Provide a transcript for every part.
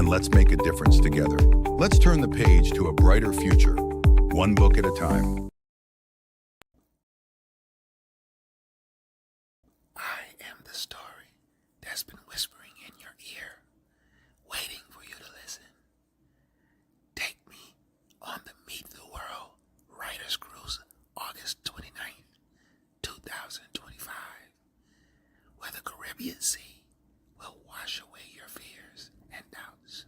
and let's make a difference together. Let's turn the page to a brighter future, one book at a time. I am the story that's been whispering in your ear, waiting for you to listen. Take me on the Meet the World Writers Cruise, August 29th, 2025, where the Caribbean Sea will wash away your fears and doubts.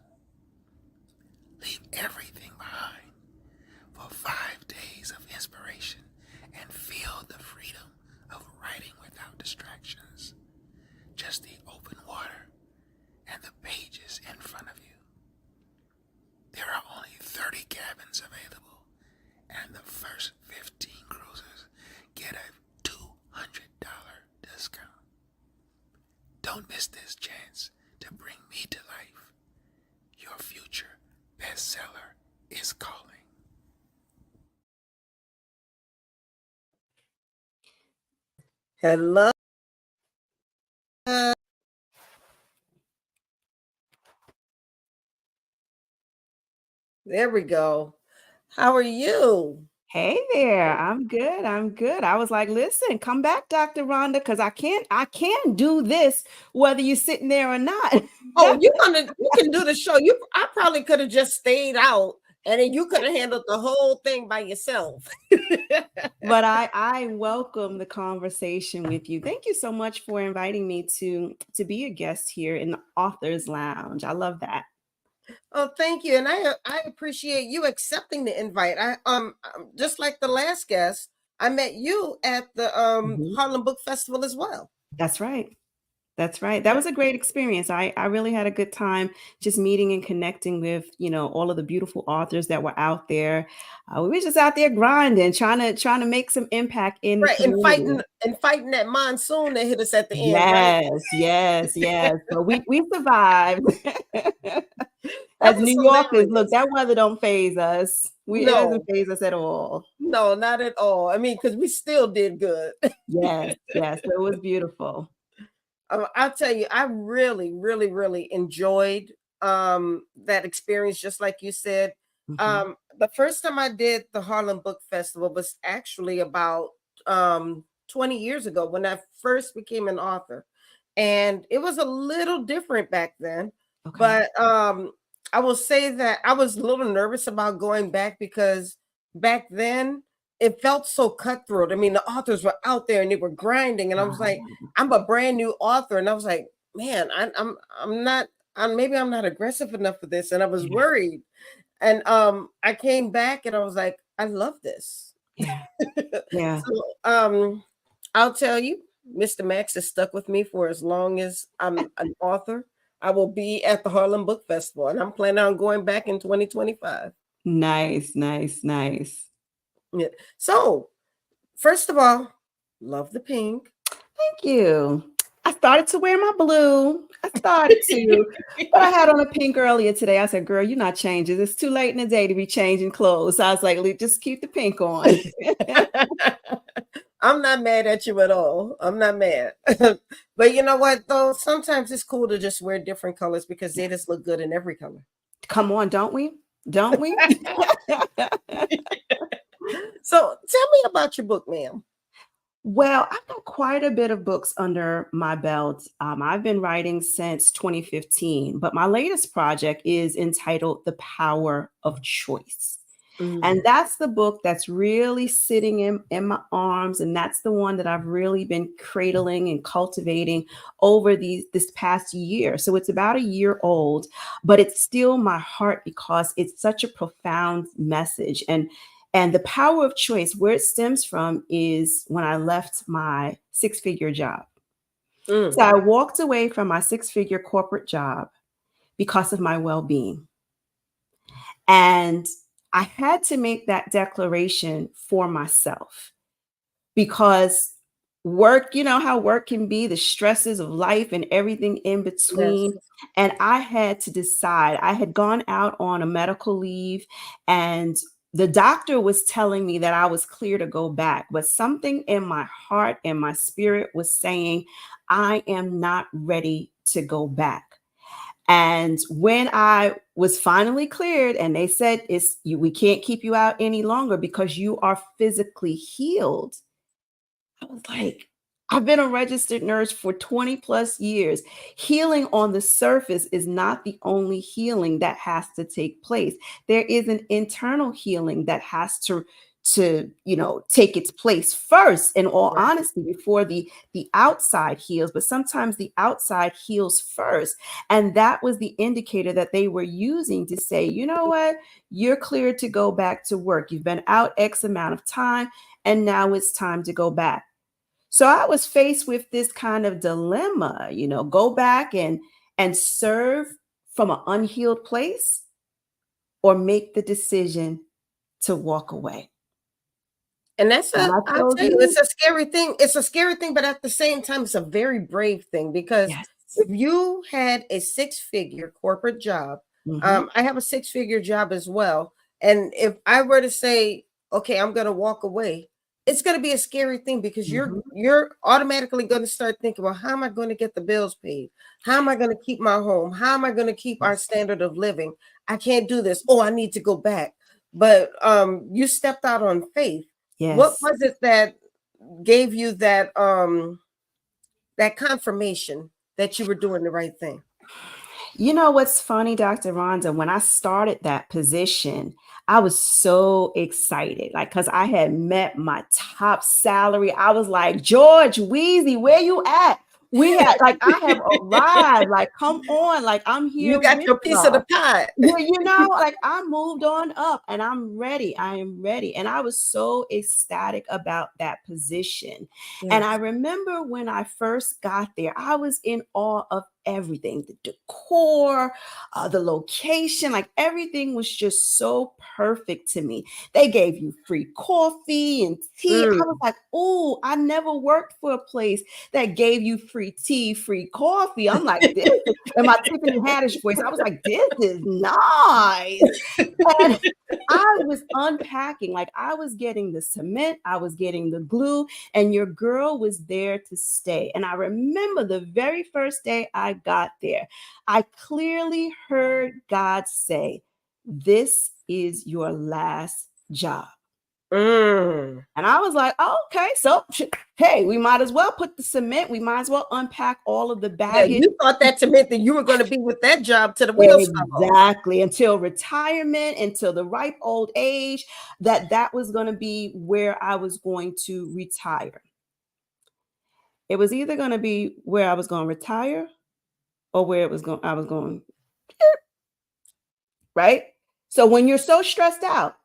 Leave everything behind for 5 days of inspiration and feel the freedom of writing without distractions. Just the open water and the pages in front of you. There are only 30 cabins available, and the first 15 cruisers get a $200 discount. Don't miss this chance to bring me to life. Your future bestseller is calling. Hello. There we go. How are you? Hey there. I'm good. I'm good. I was like, listen, come back, Dr. Rhonda, because I can do this whether you're sitting there or not. Oh, you can do the show. I probably could have just stayed out and then you could have handled the whole thing by yourself. But I welcome the conversation with you. Thank you so much for inviting me to be a guest here in the Author's Lounge. I love that. Oh, thank you. And I appreciate you accepting the invite. I just like the last guest, I met you at the Harlem Book Festival as well. That's right. That's right. That was a great experience. I really had a good time just meeting and connecting with, all of the beautiful authors that were out there. We were just out there grinding, trying to make some impact in the community. and fighting that monsoon that hit us at the end. Yes. But we survived. As New Yorkers, look, that weather don't faze us. It doesn't faze us at all. No, not at all. I mean, because we still did good. Yes. It was beautiful. I'll tell you, I really, really, really enjoyed that experience, just like you said. Mm-hmm. The first time I did the Harlem Book Festival was actually about 20 years ago when I first became an author. And it was a little different back then. Okay. But I will say that I was a little nervous about going back because back then, it felt so cutthroat. I mean, the authors were out there and they were grinding, and I was like, I'm a brand new author, and I was like, man, maybe I'm not aggressive enough for this, and I was worried. And I came back and I was like, I love this. Yeah. So I'll tell you, Mr. Max has stuck with me for as long as I'm an author. I will be at the Harlem Book Festival, and I'm planning on going back in 2025. Nice. Yeah. So, first of all, love the pink. Thank you. I started to wear my blue. But I had on a pink earlier today. I said, girl, you're not changing. It's too late in the day to be changing clothes. So I was like, just keep the pink on. I'm not mad at you at all. I'm not mad. But you know what, though? Sometimes it's cool to just wear different colors because they just look good in every color. Come on, don't we? Don't we? So tell me about your book, ma'am. Well, I've got quite a bit of books under my belt. I've been writing since 2015, but my latest project is entitled The Power of Choice. Mm-hmm. And that's the book that's really sitting in my arms. And that's the one that I've really been cradling and cultivating over this past year. So it's about a year old, but it's still my heart because it's such a profound message. And the power of choice, where it stems from is when I left my 6-figure job. So I walked away from my 6-figure corporate job because of my well-being. And I had to make that declaration for myself because work, you know how work can be, the stresses of life and everything in between. Yes. And I had to decide. I had gone out on a medical leave and the doctor was telling me that I was clear to go back, but something in my heart and my spirit was saying, I am not ready to go back. And when I was finally cleared and they said, we can't keep you out any longer because you are physically healed, I was like, I've been a registered nurse for 20 plus years. Healing on the surface is not the only healing that has to take place. There is an internal healing that has to take its place first, in all Right. honesty, before the outside heals. But sometimes the outside heals first. And that was the indicator that they were using to say, you know what, you're cleared to go back to work. You've been out X amount of time, and now it's time to go back. So I was faced with this kind of dilemma, go back and serve from an unhealed place, or make the decision to walk away. And And I I'll chose tell you, me. it's a scary thing. It's a scary thing, but at the same time, it's a very brave thing because Yes. if you had a six-figure corporate job, Mhm. I have a six-figure job as well. And if I were to say, okay, I'm going to walk away, it's going to be a scary thing because Mhm. you're automatically going to start thinking, well, how am I going to get the bills paid? How am I going to keep my home? How am I going to keep our Yes. standard of living? I can't do this. Oh, I need to go back. But you stepped out on faith. What Yes. was it that gave you that confirmation that you were doing the right thing? You know what's funny, Dr. Rhonda? When I started that position, I was so excited, like, because I had met my top salary. I was like, George Wheezy, where you at? I have arrived. Like, come on, like, I'm You here got with your piece of the y'all. pie. Yeah, like, I moved on up and I'm ready. I am ready. And I was so ecstatic about that position. And I Yes. remember when I first got there, I was in awe of everything, the decor, the location, like everything was just so perfect to me. They gave you free coffee and tea. I was Mm. like, oh, I never worked for a place that gave you free tea, free coffee. I'm like, this is, in my Tiffany Haddish voice, I was like, this is nice. And I was unpacking, like I was getting the cement, I was getting the glue, and your girl was there to stay. And I remember the very first day I got there, I clearly heard God say, this is your last job. Mm. And I was like, oh, okay, so hey, we might as well put the cement, we might as well unpack all of the Yeah, baggage. you thought that meant that you were going to be with that job till the wheels fell off. Exactly. Until retirement, until the ripe old age, that was going to be where I was going to retire. It was either going to be where I was going to retire or where I was going, right? So when you're so stressed out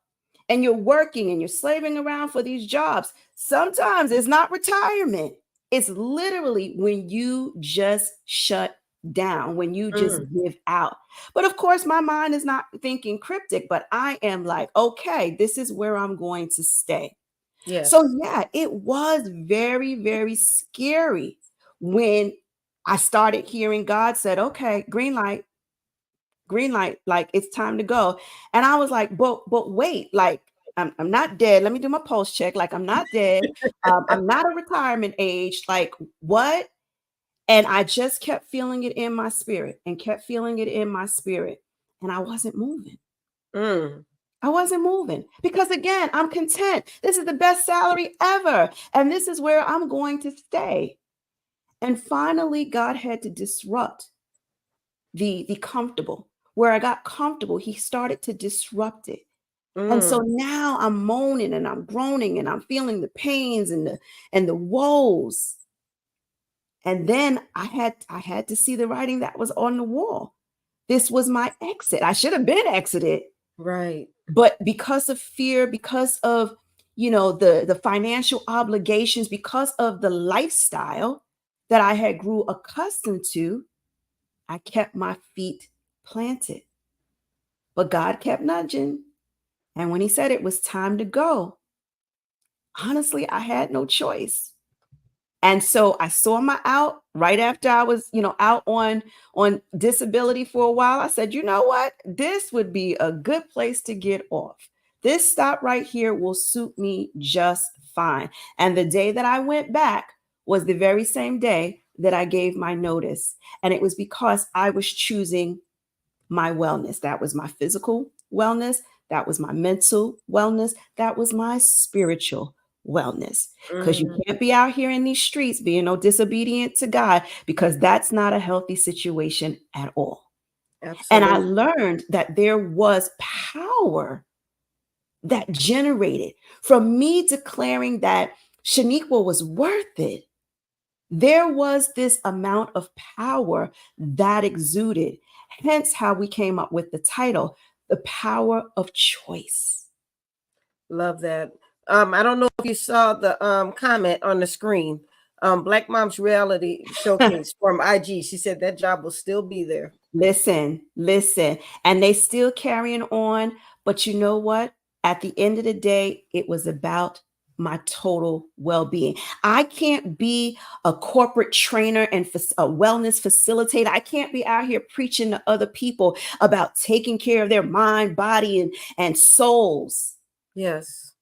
and you're working and you're slaving around for these jobs, sometimes it's not retirement. It's literally when you just shut down, when you just Mm. give out. But of course, my mind is not thinking cryptic, but I am like, okay, this is where I'm going to stay. So, Yes. yeah, it was very, very scary when I started hearing God said, okay, green light, like it's time to go. And I was like, but wait, like I'm not dead. Let me do my pulse check. Like I'm not dead. I'm not a retirement age. Like what? And I just kept feeling it in my spirit and kept feeling it in my spirit. And I wasn't moving. Mm. I wasn't moving because again, I'm content. This is the best salary ever. And this is where I'm going to stay. And finally, God had to disrupt the comfortable. Where I got comfortable, he started to disrupt it. And so Mm. now I'm moaning and I'm groaning and I'm feeling the pains and the woes. And then I had to see the writing that was on the wall. This was my exit. I should have been exited, Right. but because of fear, because of the financial obligations, because of the lifestyle that I had grew accustomed to, I kept my feet planted. But God kept nudging. And when he said it was time to go, honestly, I had no choice. And so I saw my out right after I was, out on disability for a while. I said, you know what? This would be a good place to get off. This stop right here will suit me just fine. And the day that I went back was the very same day that I gave my notice. And it was because I was choosing my wellness. That was my physical wellness. That was my mental wellness. That was my spiritual wellness. Because you Mhm. can't be out here in these streets being no disobedient to God, because that's not a healthy situation at all. And I Absolutely. learned that there was power that generated from me declaring that Sheniqua was worth it. There was this amount of power that exuded, hence how we came up with the title, The Power of Choice. Love that. I don't know if you saw the comment on the screen. Black Mom's Reality Showcase from IG. She said that job will still be there. Listen, and they still carrying on. But you know what? At the end of the day, it was about my total well-being. I can't be a corporate trainer and a wellness facilitator. I can't be out here preaching to other people about taking care of their mind, body, and souls. Yes,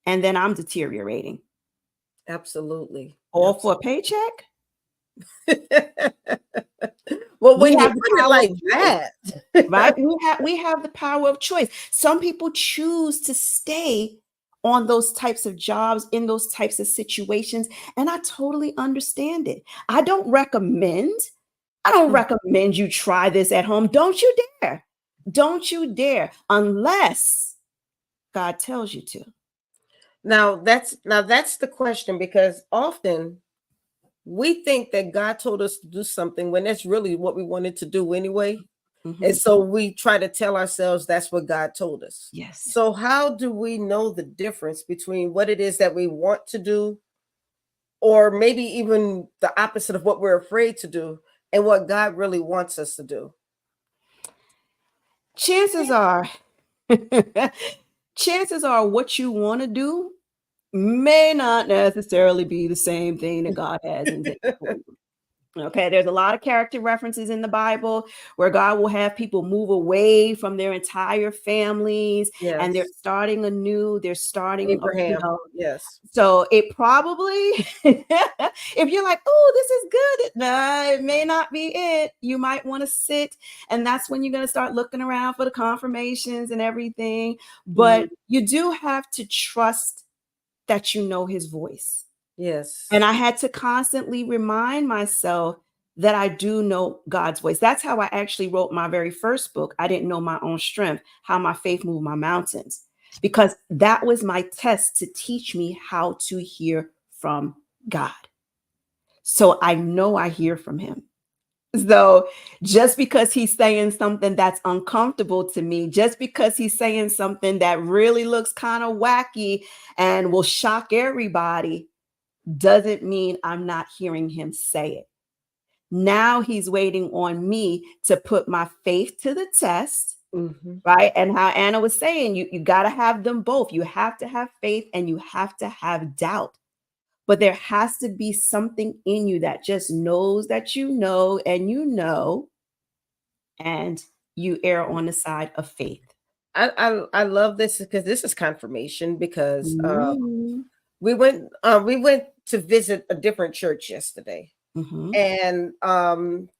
And then I'm deteriorating. absolutely. All for a paycheck? Well, We when you have the put it power of like choice. that, Right? We have the power of choice. Some people choose to stay on those types of jobs, in those types of situations, and I totally understand it. I don't recommend you try this at home. Don't you dare. Don't you dare, unless God tells you to. Now that's the question, because often we think that God told us to do something when that's really what we wanted to do anyway. And Mhm. so we try to tell ourselves that's what God told us. Yes. So how do we know the difference between what it is that we want to do, or maybe even the opposite of what we're afraid to do, and what God really wants us to do? Chances are, chances are what you want to do may not necessarily be the same thing that God has intended for you. Okay, there's a lot of character references in the Bible where God will have people move away from their entire families and they're Yes. starting anew. They're starting, Abraham. Yes. so it probably, if you're like, oh, this is good, nah, it may not be it. You might want to sit, and that's when you're going to start looking around for the confirmations and everything. Mhm. But you do have to trust that you know his voice. And Yes. I had to constantly remind myself that I do know God's voice. That's how I actually wrote my very first book. I didn't know my own strength, how my faith moved my mountains, because that was my test to teach me how to hear from God. So I know I hear from him. So just because he's saying something that's uncomfortable to me, just because he's saying something that really looks kind of wacky and will shock everybody, doesn't mean I'm not hearing him say it. Now he's waiting on me to put my faith to the test, Mhm. right? And how Anna was saying, you got to have them both. You have to have faith and you have to have doubt. But there has to be something in you that just knows that and you err on the side of faith. I love this because this is confirmation, because Mm, we went to visit a different church yesterday. mhm. And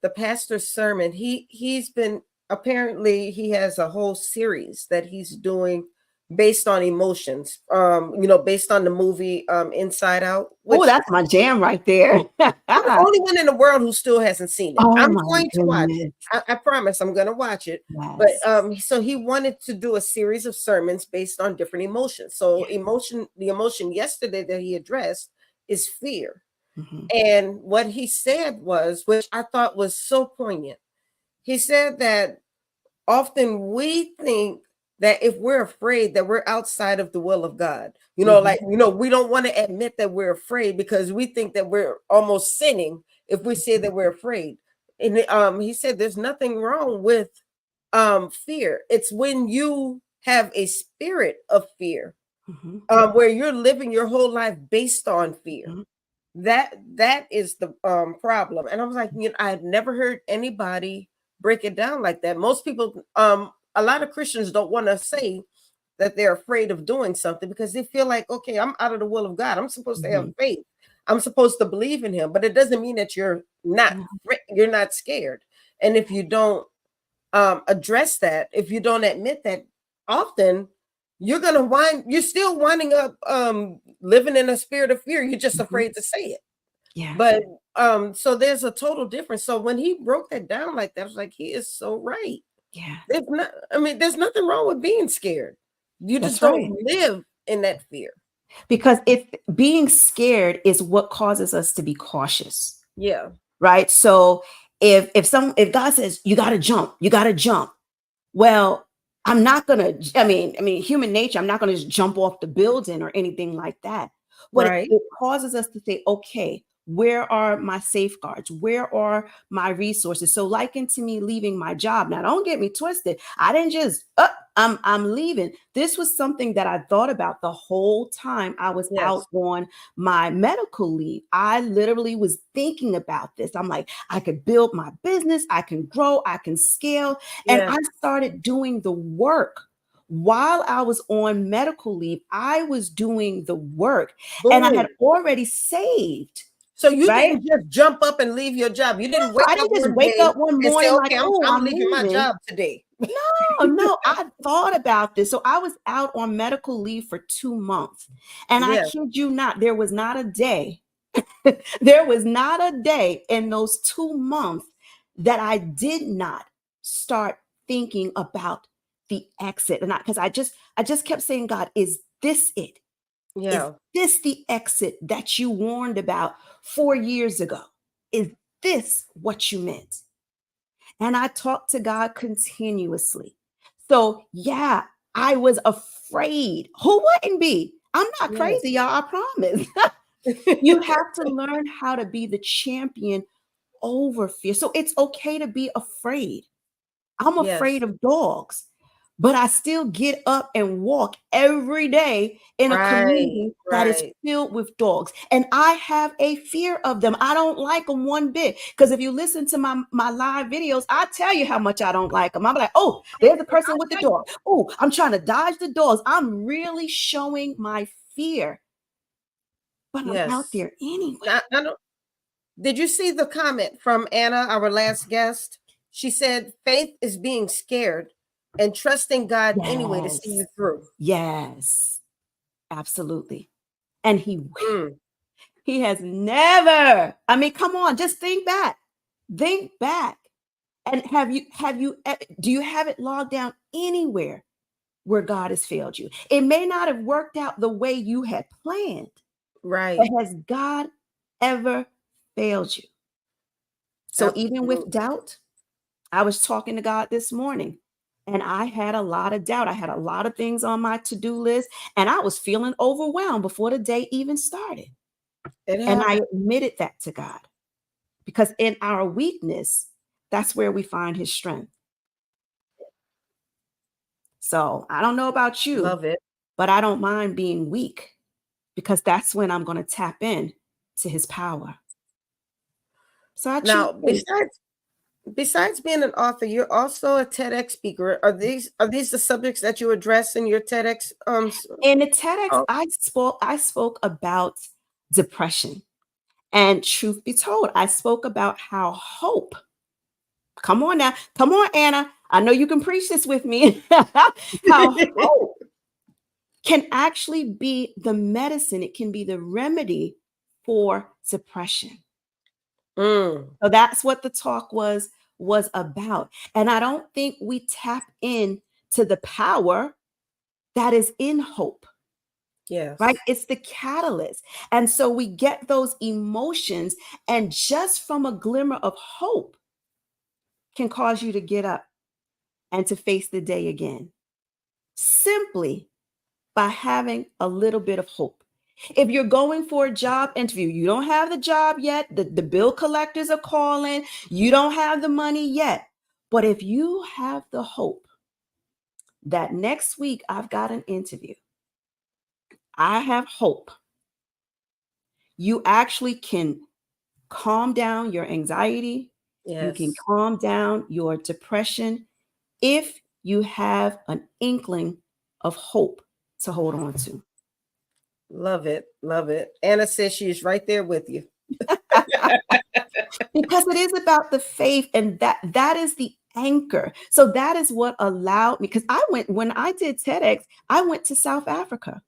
the pastor's sermon, he's been, apparently he has a whole series that he's doing based on emotions, based on the movie Inside Out, Oh, which that's my jam right there. I'm the only one in the world who still hasn't seen it. Oh I'm my going to watch it. goodness. I promise I'm going to watch it. But Yes. so he wanted to do a series of sermons based on different emotions. So the emotion yesterday that he addressed is fear. Mhm, And what he said was, which I thought was so poignant, he said that often we think that if we're afraid, that we're outside of the will of God. mhm, We don't want to admit that we're afraid because we think that we're almost sinning if we say that we're afraid. And he said there's nothing wrong with fear. It's when you have a spirit of fear, mhm, where you're living your whole life based on fear. mhm. That is the problem. And I was like, I had never heard anybody break it down like that. Most people, a lot of Christians don't want to say that they're afraid of doing something because they feel like, okay, I'm out of the will of God, I'm supposed to have Mhm. faith. I'm supposed to believe in him, but it doesn't mean that Yeah. you're not scared. And if you don't address that, if you don't admit that, often you're still winding up living in a spirit of fear. You're just Mhm. afraid to say it. Yeah. But so there's a total difference. So when he broke that down like that, I was like, he is so right. Yeah. There's nothing wrong with being scared. You just That's don't right. live in that fear. Because if being scared is what causes us to be cautious, Yeah. right? So if God says you got to jump, you got to jump. Well, I'm not going to I mean human nature, I'm not going to just jump off the building or anything like that. But Right. it causes us to say, okay, where are my safeguards? Where are my resources? So liken to me leaving my job. Now, don't get me twisted. I didn't just I'm leaving. This was something that I thought about the whole time I was out Yes. on my medical leave. I literally was thinking about this. I'm like, I could build my business, I can grow, I can scale. And Yes. I started doing the work. While I was on medical leave, I was doing the work and I had Boom. already saved, So you right? didn't just jump up and leave your job. You didn't wake I up didn't just one wake day up one and say, morning like, okay, oh, I'm I'm leaving my leaving. job today. No, no, I thought about this. So I was out on medical leave for 2 months. And I Yes. kid you not, there was not a day, there was not a day in those 2 months that I did not start thinking about the exit. And because I just kept saying, God, is this it? Is Yeah. this the exit that you warned about 4 years ago? Is this what you meant? And I talked to God continuously. So, yeah, I was afraid. Who wouldn't be? I'm not Yes. crazy, y'all, I promise. You have to learn how to be the champion over fear. So, it's okay to be afraid. I'm Yes. afraid of dogs, but I still get up and walk every day in a Right. community that is Right. filled with dogs. And I have a fear of them. I don't like them one bit. Because if you listen to my live videos, I tell you how much I don't like them. I'm like, oh, there's the person with the dog. Oh, I'm trying to dodge the dogs. I'm really showing my fear, but I'm out Yes. there anyway. I don't. Did you see the comment from Anna, our last guest? She said, faith is being scared and trusting God anyway to see Yes. you through. Yes. Absolutely. And he will. Mm. He has never. I mean, come on, just think back. Think back. And do you have it logged down anywhere where God has failed you? It may not have worked out the way you had planned, but Right. has God ever failed you? So even with Absolutely. doubt, I was talking to God this morning and I had a lot of doubt. I had a lot of things on my to-do list and I was feeling overwhelmed before the day even started. It And I happened. admitted that to God. Because in our weakness, that's where we find his strength. So I don't know about you, Love it. but I don't mind being weak because that's when I'm going to tap in to his power. So I choose Now, faith. besides being an author, you're also a TEDx speaker. Are these the subjects that you address in your TEDx In the TEDx, talk? I spoke about depression. And truth be told, I spoke about how hope, come on now, come on, Anna. I know you can preach this with me. How hope can actually be the medicine, it can be the remedy for depression. Mm. So that's what the talk was about. And I don't think we tap in to the power that is in hope, right? Yes. It's the catalyst. And so we get those emotions and just from a glimmer of hope can cause you to get up and to face the day again. Simply by having a little bit of hope. If you're going for a job interview, you don't have the job yet, the bill collectors are calling, you don't have the money yet. But if you have the hope that next week I've got an interview, I have hope, you actually can calm down your anxiety, you can Yes. calm down your depression if you have an inkling of hope to hold on to. Love it. Love it. Anna says she's right there with you. Because it is about the faith, and that is the anchor. So that is what allowed me, because I went, when I did TEDx, I went to South Africa.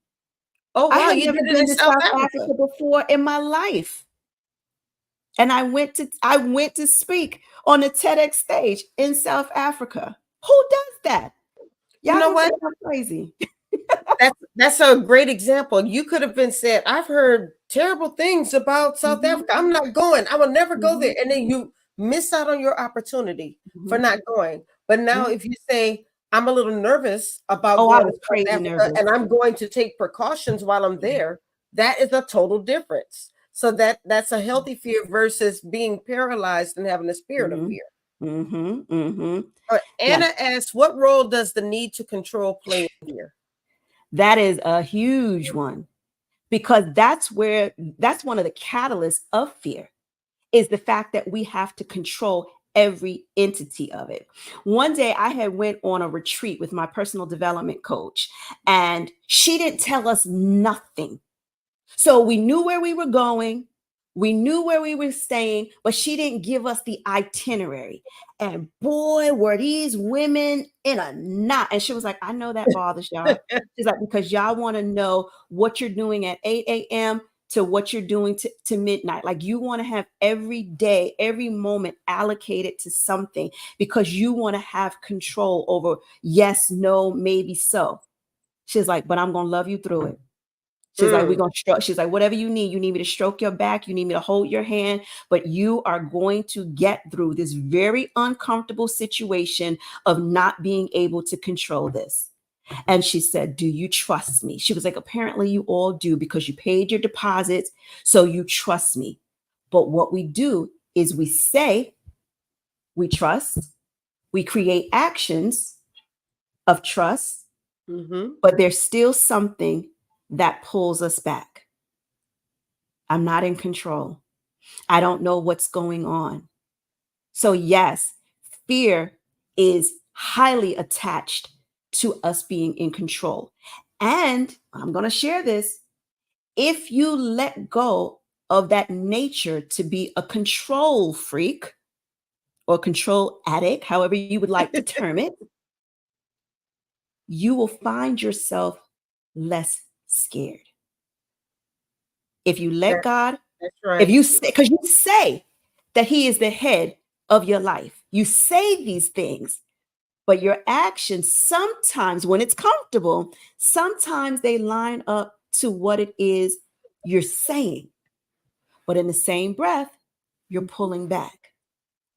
Oh, I wow. had You never did it been in to South South Africa. Africa before in my life. And I went to speak on a TEDx stage in South Africa. Who does that? You Y'all know gonna what? think I'm crazy. That's a great example. You could have been said, I've heard terrible things about South Mhm, Africa. I'm not going. I will never go there. mhm, And then you miss out on your opportunity for mhm. not going. But now Yeah. if you say, I'm a little nervous about Oh, I going to was South crazy Africa nervous. and I'm going to take precautions while I'm there, that is a total difference. So that's a healthy fear versus being paralyzed and having a spirit of Mhm, fear. mhm, mhm. Yeah, Anna asks, what role does the need to control play in fear? that is a huge one, because that's one of the catalysts of fear, is the fact that we have to control every entity of it. One day I had went on a retreat with my personal development coach, and she didn't tell us nothing. So we knew where we were going, we knew where we were staying, but she didn't give us the itinerary. And boy, were these women in a knot. And she was like, I know that bothers y'all. She's like, because y'all want to know what you're doing at 8 a.m. to what you're doing to midnight. Like, you want to have every day, every moment allocated to something, because you want to have control over yes, no, maybe so. She's like, but I'm going to love you through it. She's like, we're Mm, going to stroke. She's like, whatever you need. You need me to stroke your back. You need me to hold your hand. But you are going to get through this very uncomfortable situation of not being able to control this. And she said, do you trust me? She was like, apparently you all do, because you paid your deposits. So you trust me. But what we do is we say we trust, we create actions of trust, mhm. but there's still something that pulls us back. I'm not in control. I don't know what's going on. So, yes, fear is highly attached to us being in control. And I'm going to share this. If you let go of that nature to be a control freak or control addict, however you would like to term it, you will find yourself less scared. If you let That, God, that's if right. you say, because you say that He is the head of your life, you say these things, but your actions, sometimes when it's comfortable, sometimes they line up to what it is you're saying. But in the same breath, you're pulling back.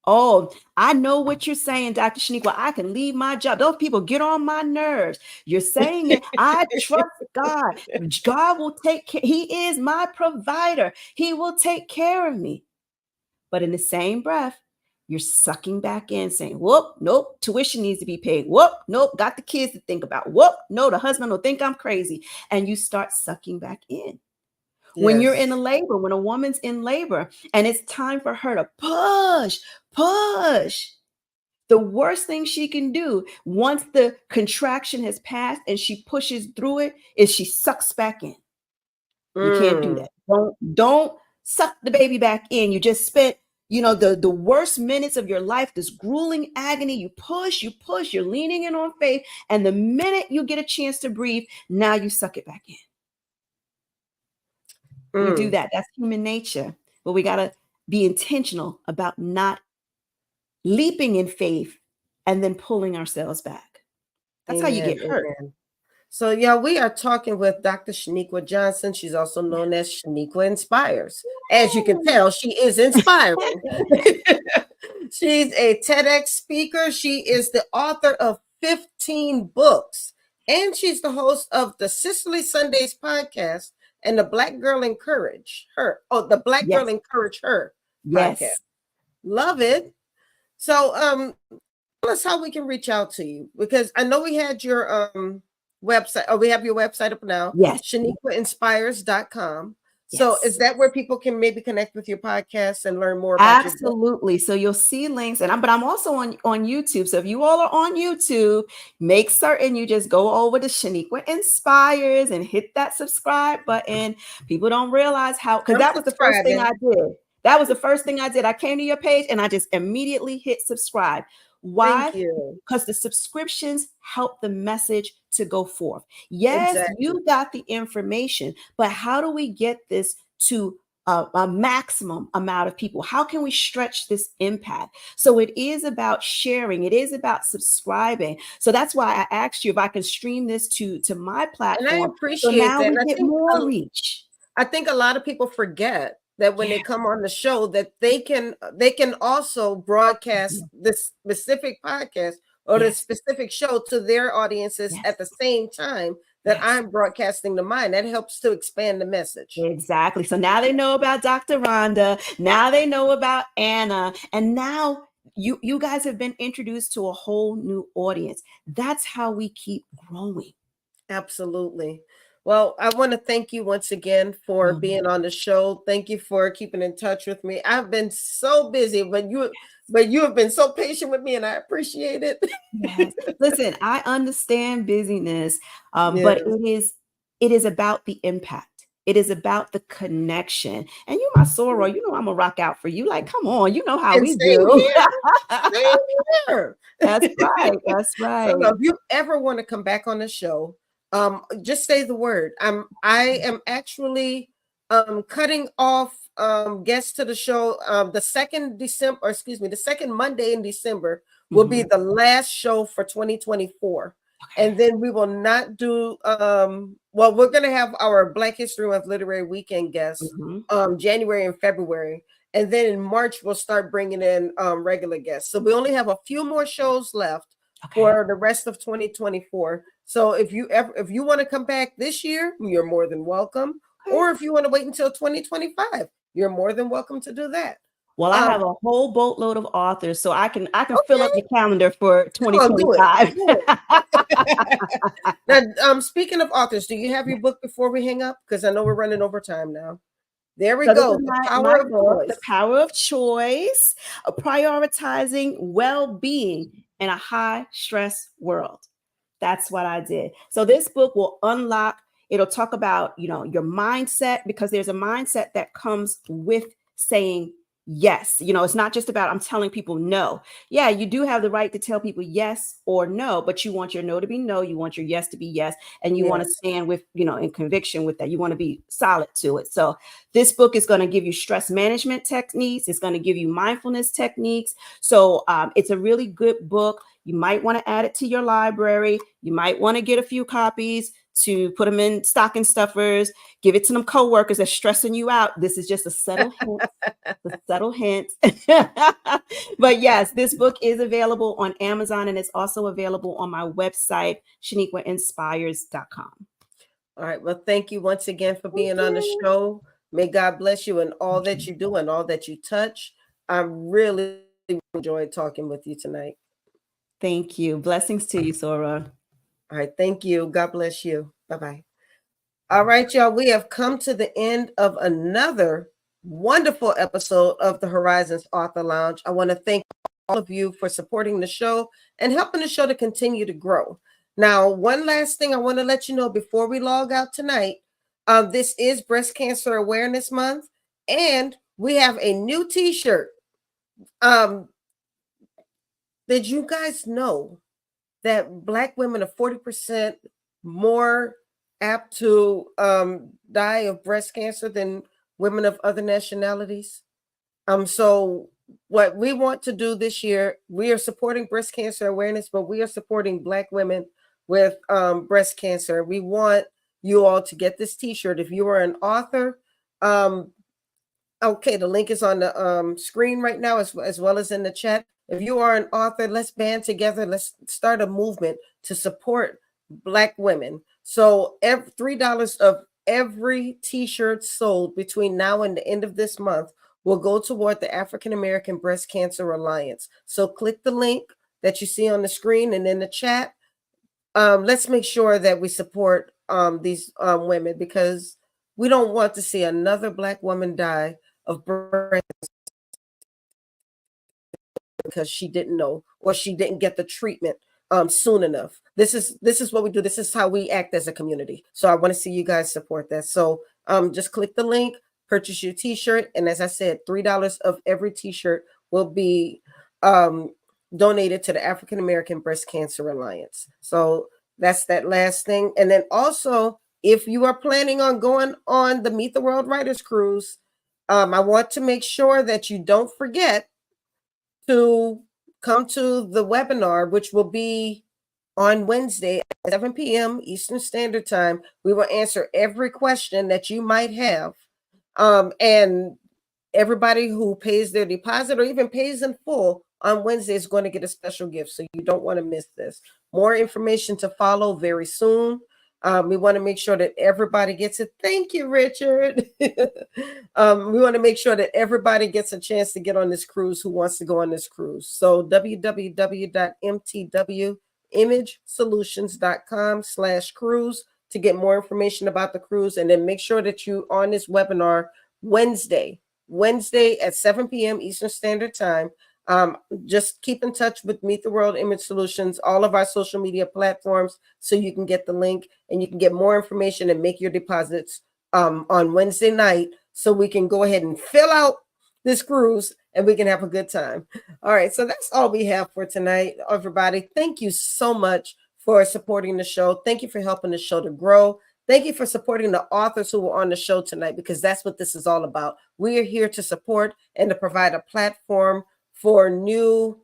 Oh, I know what you're saying, Dr. Sheniqua. I can leave my job. Those people get on my nerves. You're saying it. I trust God. God will take care. He is my provider. He will take care of me. But in the same breath, you're sucking back in, saying, whoop, nope, tuition needs to be paid. Whoop, nope, got the kids to think about. Whoop, no, the husband will think I'm crazy. And you start sucking back in. When you're in Yes. a labor, when a woman's in labor and it's time for her to push, the worst thing she can do once the contraction has passed and she pushes through it is she sucks back in. You can't do Mm, that. Don't suck the baby back in. You just spent, the worst minutes of your life, this grueling agony. You push, you're leaning in on faith. And the minute you get a chance to breathe, now you suck it back in. We do mm. that. That's human nature. But we got to be intentional about not leaping in faith and then pulling ourselves back. That's how you Amen. get hurt. Amen. So, yeah, we are talking with Dr. Sheniqua Johnson. She's also known as Sheniqua Inspires. As you can tell, she is inspiring. She's a TEDx speaker. She is the author of 15 books, and she's the host of the Sicily Sundays podcast and the Black Girl Encourage Her. Oh, the Black Girl Yes. Encourage Her podcast. Yes. Love it. So, tell us how we can reach out to you, because I know we had your website, or we have your website up now, Yes. shaniquainspires.com. So Yes. is that where people can maybe connect with your podcast and learn more about your book? Absolutely. So you'll see links, and I'm also on YouTube. So if you all are on YouTube, make certain you just go over to Sheniqua Inspires and hit that subscribe button. People don't realize how, because I'm that was the first thing I subscribing. did. That was the first thing I did. I came to your page and I just immediately hit subscribe. Why? Thank you. Because the subscriptions help the message to go forth. Yes, Exactly. you got the information, but how do we get this to a maximum amount of people? How can we stretch this impact? So it is about sharing. It is about subscribing. So that's why I asked you if I can stream this to my And I platform. So appreciate now that. we And get more reach. I think a lot of people forget that when Yeah. they come on the show that they can also broadcast this specific podcast or the Yes. specific show to their audiences Yes. at the same time that Yes. I'm broadcasting to mine. That helps to expand the message. Exactly. So now they know about Dr. Rhonda. Now they know about Anna. And now you guys have been introduced to a whole new audience. That's how we keep growing. Absolutely. Well, I want to thank you once again for Mhm. being on the show. Thank you for keeping in touch with me. I've been so busy, but you have been so patient with me, and I appreciate it. Yes. Listen, I understand busyness, but Yes. it is about the impact. It is about the connection. And you, my soror, you know I'm gonna rock out for you. Like, come on, you know how And we same do. here. Same here. That's right. That's So right. no, if you ever want to come back on the show, just say the word. I am actually cutting off guests to the show. The second December, or excuse me, the second Monday in December will be Mhm. the last show for 2024. Okay. And then we will not do well, we're gonna have our Black History Month Literary Weekend guests Mhm. January and February. And then in March, we'll start bringing in regular guests. So we only have a few more shows left Okay. for the rest of 2024. So if you want to come back this year, you're more than welcome. Okay. Or if you want to wait until 2025, you're more than welcome to do that. Well, I have Um, a whole boatload of authors, so I can fill up okay, your calendar for I'll do it. 2025. Do it. Now, speaking of authors, do you have your book before we hang up? Because I know we're running over time now. There we So this is go. The my power of book, The choice. Power of Choice, prioritizing well-being in a high-stress world. That's what I did. So this book will unlock, it'll talk about, your mindset, because there's a mindset that comes with saying yes. It's not just about I'm telling people no. Yeah, you do have the right to tell people yes or no, but you want your no to be no, you want your yes to be yes, and you want to Yes. stand with, in conviction with that. You want to be solid to it. So this book is going to give you stress management techniques. It's going to give you mindfulness techniques. So it's a really good book. You might want to add it to your library. You might want to get a few copies to put them in stocking stuffers. Give it to them coworkers that's stressing you out. This is just a subtle hint. The subtle hint. But yes, this book is available on Amazon, and it's also available on my website, sheniquainspires.com. All right. Well, thank you once again for Thank being on the you. show. May God bless you and all Thank that you. you do and all that you touch. I really enjoyed talking with you tonight. Thank you. Blessings to you, Sora. All right. Thank you. God bless you. Bye bye. All right, y'all. We have come to the end of another wonderful episode of the Horizons Author Lounge. I want to thank all of you for supporting the show and helping the show to continue to grow. Now, one last thing I want to let you know before we log out tonight. This is Breast Cancer Awareness Month, and we have a new T-shirt. Did you guys know that Black women are 40% more apt to die of breast cancer than women of other nationalities? So what we want to do this year, we are supporting breast cancer awareness, but we are supporting Black women with breast cancer. We want you all to get this T-shirt. If you are an author, okay, the link is on the screen right now, as well as in the chat. If you are an author, let's band together. Let's start a movement to support Black women. So $3 of every T-shirt sold between now and the end of this month will go toward the African American Breast Cancer Alliance. So click the link that you see on the screen and in the chat. Let's make sure that we support these women, because We don't want to see another Black woman die of breast because she didn't know or she didn't get the treatment soon enough. This is what we do. This is how we act as a community. So I want to see you guys support that. So just click the link, purchase your t-shirt, and as I said, $3 of every t-shirt will be donated to the African American Breast Cancer Alliance. So that's that last thing. And then also, if you are planning on going on the Meet the World Writers Cruise, I want to make sure that you don't forget to come to the webinar, which will be on Wednesday at 7 p.m. Eastern Standard Time. We will answer every question that you might have. And everybody who pays their deposit or even pays in full on Wednesday is going to get a special gift. So you don't want to miss this. More information to follow very soon. We want to make sure that everybody gets it. Thank you, Richard. We want to make sure that everybody gets a chance to get on this cruise who wants to go on this cruise. So www.mtwimagesolutions.com/cruise to get more information about the cruise. And then make sure that you on this webinar Wednesday at 7 p.m. Eastern Standard Time. Just keep in touch with Meet the World Image Solutions, all of our social media platforms, so you can get the link and you can get more information and make your deposits on Wednesday night so we can go ahead and fill out this cruise and we can have a good time. All right, so that's all we have for tonight, everybody. Thank you so much for supporting the show. Thank you for helping the show to grow. Thank you for supporting the authors who were on the show tonight, because that's what this is all about. We are here to support and to provide a platform for new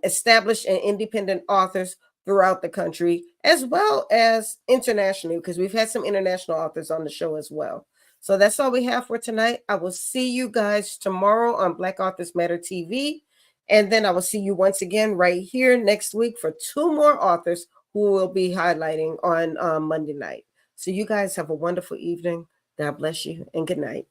established and independent authors throughout the country, as well as internationally, because we've had some international authors on the show as well. So that's all we have for tonight. I will see you guys tomorrow on Black Authors Matter TV. And then I will see you once again right here next week for 2 more authors who will be highlighting on Monday night. So you guys have a wonderful evening. God bless you and good night.